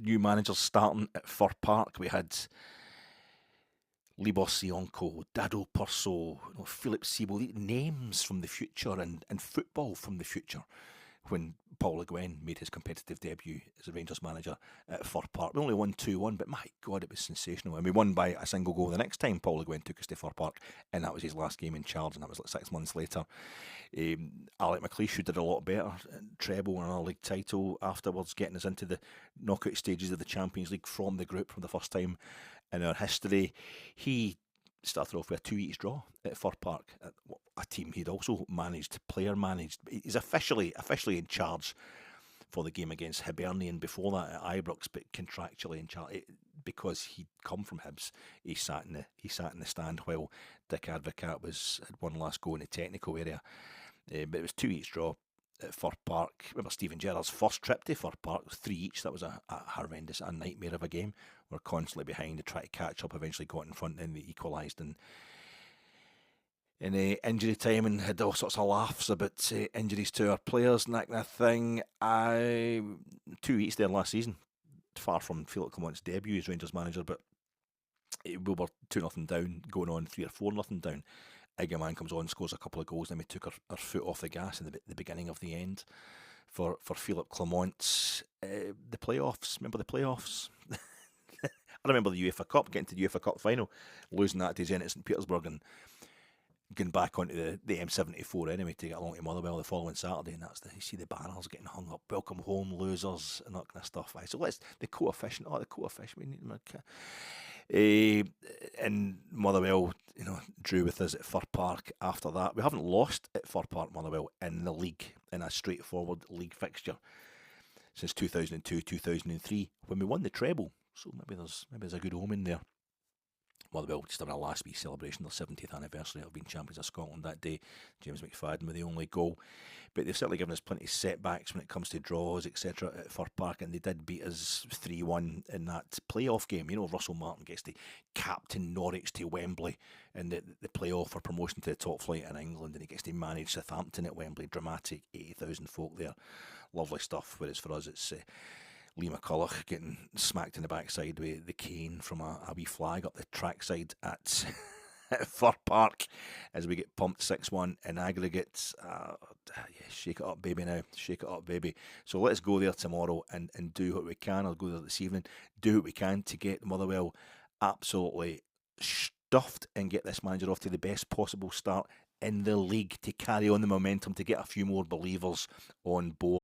new managers starting at Fir Park. We had Libor Sionko, Dado Perso, Philip Siebel, names from the future and football from the future. When Paul Le Guen made his competitive debut as a Rangers manager at Fir Park, we only won 2-1, but my God, it was sensational. And we won by a single goal the next time Paul Le Guen took us to Fir Park, and that was his last game in charge, and that was like 6 months later. Alec McLeish, who did a lot better, treble and another league title afterwards, getting us into the knockout stages of the Champions League from the group for the first time in our history. He started off with a 2-each draw at Fir Park, a team he'd also player managed. He's officially in charge for the game against Hibernian before that at Ibrox, but contractually in charge because he'd come from Hibs. He sat in the stand while Dick Advocat had one last go in the technical area. But it was 2-each draw at Fir Park. Remember Stephen Gerrard's first trip to Fir Park was 3-each. That was a horrendous, a nightmare of a game. We're constantly behind to try to catch up. Eventually got in front, then they equalised in injury time and had all sorts of laughs about injuries to our players and that kind of thing. 2-each there last season, far from Philip Clement's debut as Rangers manager, but we were 2-0 down, going on 3 or 4-0 down. Iggerman comes on, scores a couple of goals, then we took our foot off the gas in the beginning of the end for Philip Clement. The playoffs, remember the playoffs? I remember the UEFA Cup, getting to the UEFA Cup final, losing that to Zenit St Petersburg and going back onto the M74 anyway to get along to Motherwell the following Saturday, and you see the banners getting hung up, welcome home losers and that kind of stuff. So the coefficient, we need them. And Motherwell, drew with us at Fir Park after that. We haven't lost at Fir Park, Motherwell, in the league, in a straightforward league fixture since 2002-2003 when we won the treble. So maybe there's a good omen there. Motherwell just having a last wee celebration, their 70th anniversary of being champions of Scotland that day. James McFadden with the only goal. But they've certainly given us plenty of setbacks when it comes to draws, etc. at Fir Park, and they did beat us 3-1 in that playoff game. Russell Martin gets to captain Norwich to Wembley in the playoff for promotion to the top flight in England, and he gets to manage Southampton at Wembley. Dramatic, 80,000 folk there. Lovely stuff, whereas for us it's Lee McCulloch getting smacked in the backside with the cane from a wee flag up the trackside at Fir Park as we get pumped 6-1 in aggregate. Shake it up, baby, now. Shake it up, baby. So let's go there tomorrow and do what we can. I'll go there this evening. Do what we can to get Motherwell absolutely stuffed and get this manager off to the best possible start in the league to carry on the momentum, to get a few more believers on board.